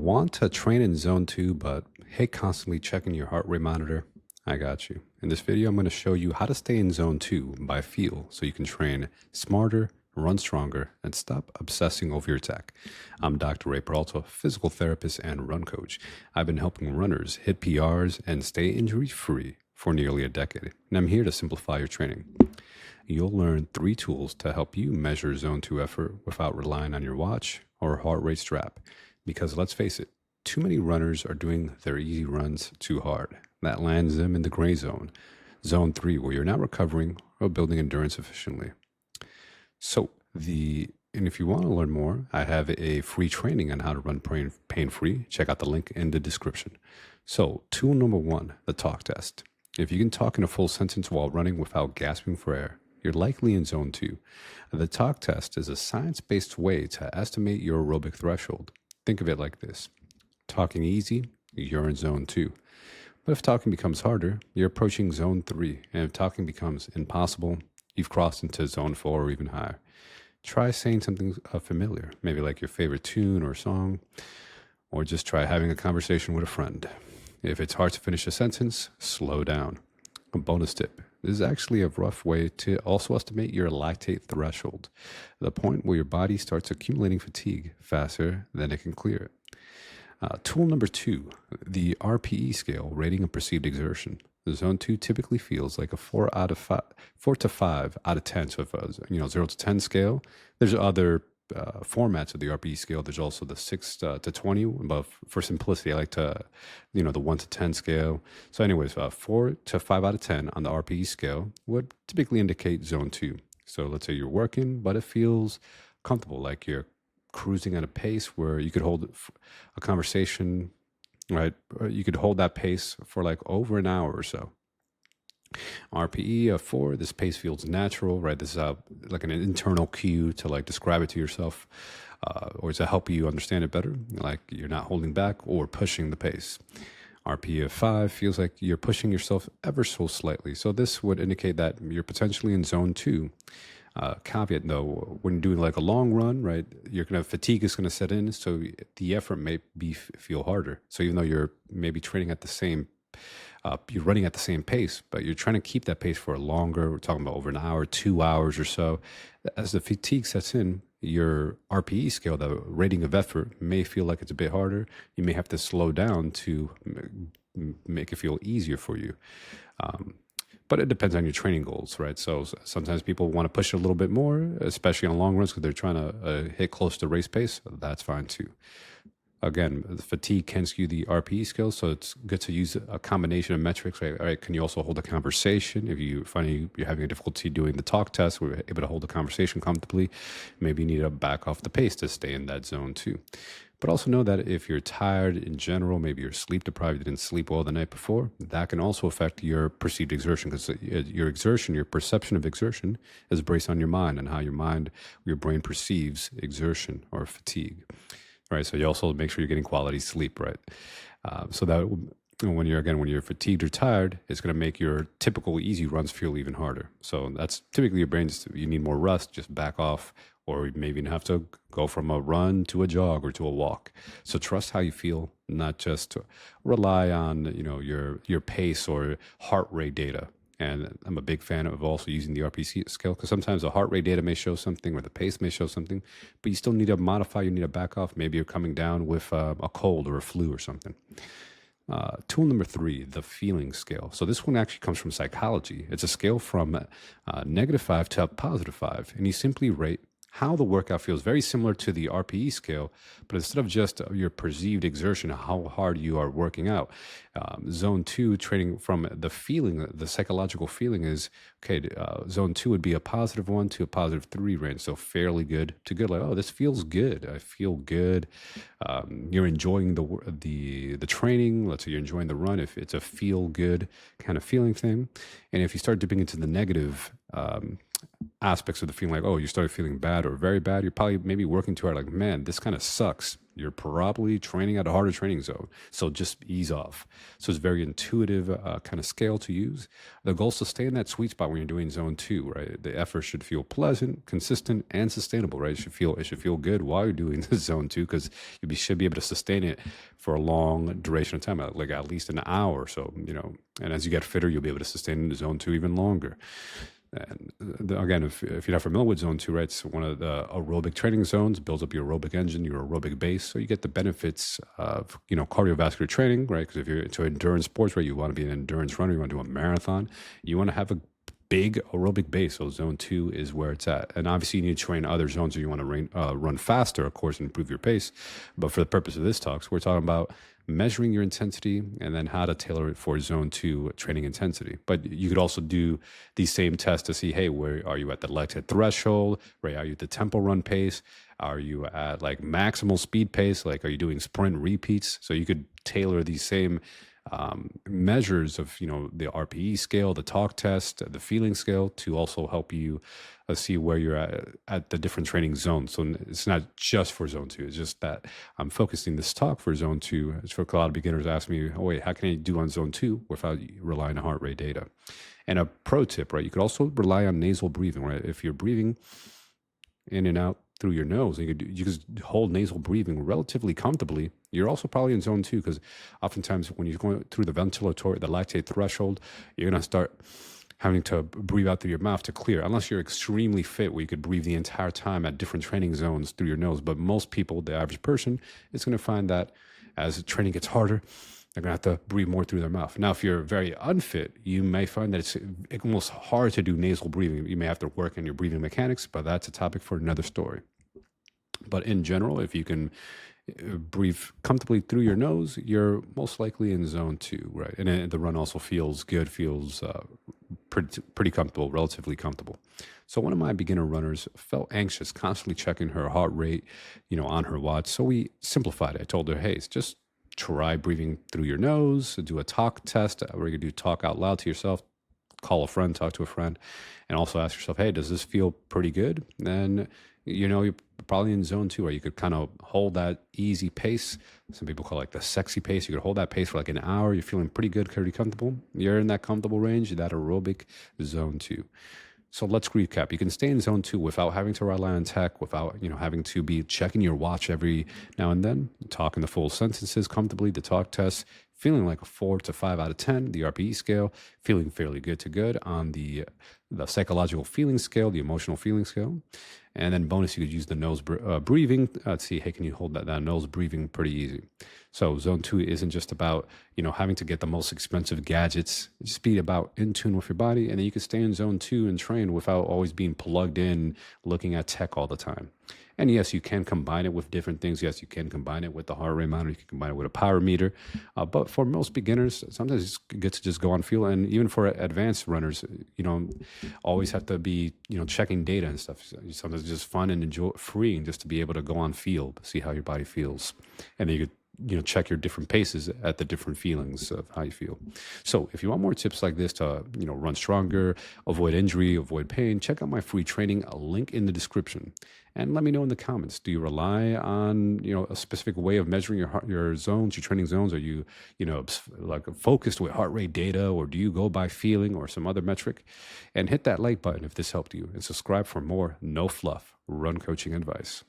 Want to train in zone 2, but hate constantly checking your heart rate monitor? I got you. In this video, I'm going to show you how to stay in zone 2 by feel so you can train smarter, run stronger, and stop obsessing over your tech. I'm Dr. Ray Peralta, physical therapist and run coach. I've been helping runners hit PRs and stay injury-free for nearly a decade, and I'm here to simplify your training. You'll learn 3 tools to help you measure zone 2 effort without relying on your watch or heart rate strap. Because let's face it, too many runners are doing their easy runs too hard. That lands them in the gray zone, zone 3, where you're not recovering or building endurance efficiently. And if you want to learn more, I have a free training on how to run pain-free. Check out the link in the description. So, tool number 1, the talk test. If you can talk in a full sentence while running without gasping for air, you're likely in zone 2. The talk test is a science-based way to estimate your aerobic threshold. Think of it like this. Talking easy, you're in zone 2. But if talking becomes harder, you're approaching zone 3. And if talking becomes impossible, you've crossed into zone 4 or even higher. Try saying something familiar, maybe like your favorite tune or song, or just try having a conversation with a friend. If it's hard to finish a sentence, slow down. A bonus tip. This is actually a rough way to also estimate your lactate threshold, the point where your body starts accumulating fatigue faster than it can clear it. Tool number 2, the RPE scale, rating of perceived exertion. Zone 2 typically feels like a 4 to 5 out of 10. So if 0 to 10 scale, there's other formats of the RPE scale. There's also the 6 to 20, but for simplicity, I like to, the 1 to 10 scale. So anyways, 4 to 5 out of 10 on the RPE scale would typically indicate zone 2. So let's say you're working, but it feels comfortable, like you're cruising at a pace where you could hold a conversation, right? You could hold that pace for like over an hour or so. RPE of 4, this pace feels natural, right? This is like an internal cue to like describe it to yourself or to help you understand it better, like you're not holding back or pushing the pace. RPE of 5 feels like you're pushing yourself ever so slightly. So this would indicate that you're potentially in zone 2. Caveat though, when you're doing like a long run, right, fatigue is going to set in, so the effort may feel harder. So even though you're maybe training at the same, you're running at the same pace, but you're trying to keep that pace for longer. We're talking about over an hour, 2 hours or so. As the fatigue sets in, your RPE scale, the rating of effort, may feel like it's a bit harder. You may have to slow down to make it feel easier for you. But it depends on your training goals, right? So sometimes people want to push it a little bit more, especially on long runs because they're trying to hit close to race pace. That's fine too. Again, the fatigue can skew the RPE skills, so it's good to use a combination of metrics, right? All right, can you also hold a conversation? If you find you're having a difficulty doing the talk test, we're able to hold a conversation comfortably. Maybe you need to back off the pace to stay in that zone too. But also know that if you're tired in general, maybe you're sleep deprived, you didn't sleep well the night before, that can also affect your perceived exertion because your perception of exertion is based on your mind and how your brain perceives exertion or fatigue, right? So you also make sure you're getting quality sleep, right? So that when you're fatigued or tired, it's going to make your typical easy runs feel even harder. So that's typically your brain, you need more rest, just back off, or maybe you have to go from a run to a jog or to a walk. So trust how you feel, not just to rely on your pace or heart rate data. And I'm a big fan of also using the RPE scale because sometimes the heart rate data may show something or the pace may show something, but you still need to modify, you need to back off. Maybe you're coming down with a cold or a flu or something. Tool number 3, the feeling scale. So this one actually comes from psychology. It's a scale from -5 to +5, and you simply rate how the workout feels, very similar to the RPE scale, but instead of just your perceived exertion, how hard you are working out. Zone 2 training from the feeling, the psychological feeling is, okay, zone 2 would be a +1 to a +3 range. So fairly good to good. Like, oh, this feels good. I feel good. You're enjoying the training. Let's say you're enjoying the run. If it's a feel good kind of feeling thing. And if you start dipping into the negative, aspects of the feeling, like, oh, you started feeling bad or very bad, you're probably maybe working too hard, like, man, this kind of sucks. you're probably training at a harder training zone. So just ease off. So it's very intuitive kind of scale to use. The goal is to stay in that sweet spot when you're doing zone 2, right? The effort should feel pleasant, consistent, and sustainable, right? It should feel good while you're doing the zone 2, because should be able to sustain it for a long duration of time, like at least an hour or so, and as you get fitter, you'll be able to sustain the zone 2 even longer. And again, if you're not familiar with zone 2, right, it's one of the aerobic training zones, builds up your aerobic engine, your aerobic base. So you get the benefits of, cardiovascular training, right? Because if you're into endurance sports, right, you want to be an endurance runner, you want to do a marathon, you want to have a big aerobic base. So zone 2 is where it's at. And obviously you need to train other zones if you want to run faster, of course, and improve your pace. But for the purpose of this talk, so we're talking about measuring your intensity and then how to tailor it for zone 2 training intensity. But you could also do these same tests to see, hey, where are you at the lactate threshold? Right? Are you at the tempo run pace? Are you at like maximal speed pace? Like, are you doing sprint repeats? So you could tailor these same measures of, the RPE scale, the talk test, the feeling scale, to also help you see where you're at the different training zones. So it's not just for zone 2. It's just that I'm focusing this talk for zone 2. It's for a lot of beginners ask me, oh wait, how can I do on zone 2 without relying on heart rate data? And a pro tip, right? You could also rely on nasal breathing, right? If you're breathing in and out through your nose, you could hold nasal breathing relatively comfortably, you're also probably in zone 2, because oftentimes when you're going through the ventilatory, the lactate threshold, you're going to start having to breathe out through your mouth to clear, unless you're extremely fit where you could breathe the entire time at different training zones through your nose. But most people, the average person, is going to find that as training gets harder, they're going to have to breathe more through their mouth. Now, if you're very unfit, you may find that it's almost hard to do nasal breathing. You may have to work on your breathing mechanics, but that's a topic for another story. But in general, if you can breathe comfortably through your nose, you're most likely in zone 2, right? And the run also feels good, feels pretty comfortable, relatively comfortable. So one of my beginner runners felt anxious, constantly checking her heart rate, on her watch. So we simplified it. I told her, hey, it's just try breathing through your nose, do a talk test where you do talk out loud to yourself, call a friend, talk to a friend, and also ask yourself, hey, does this feel pretty good? Then, you're probably in zone 2, where you could kind of hold that easy pace. Some people call it like the sexy pace. You could hold that pace for like an hour. You're feeling pretty good, pretty comfortable. You're in that comfortable range, that aerobic zone 2. So let's recap. You can stay in zone 2 without having to rely on tech, without having to be checking your watch every now and then, talking the full sentences comfortably, the talk test, feeling like a 4 to 5 out of 10, the RPE scale, feeling fairly good to good on the psychological feeling scale, the emotional feeling scale. And then bonus, you could use the nose breathing to see, hey, can you hold that nose breathing pretty easy? So zone 2 isn't just about, having to get the most expensive gadgets. Just be about in tune with your body. And then you can stay in zone 2 and train without always being plugged in, looking at tech all the time. And yes, you can combine it with different things. Yes, you can combine it with the heart rate monitor. You can combine it with a power meter. But for most beginners, sometimes it's good to just go on feel. And even for advanced runners, always have to be, checking data and stuff. Sometimes it's just fun and freeing just to be able to go on feel, see how your body feels. And then you could check your different paces at the different feelings of how you feel. So if you want more tips like this to, run stronger, avoid injury, avoid pain, check out my free training, a link in the description. And let me know in the comments, do you rely on, a specific way of measuring your zones, your training zones? Are you, like focused with heart rate data, or do you go by feeling or some other metric? And hit that like button if this helped you, and subscribe for more no fluff run coaching advice.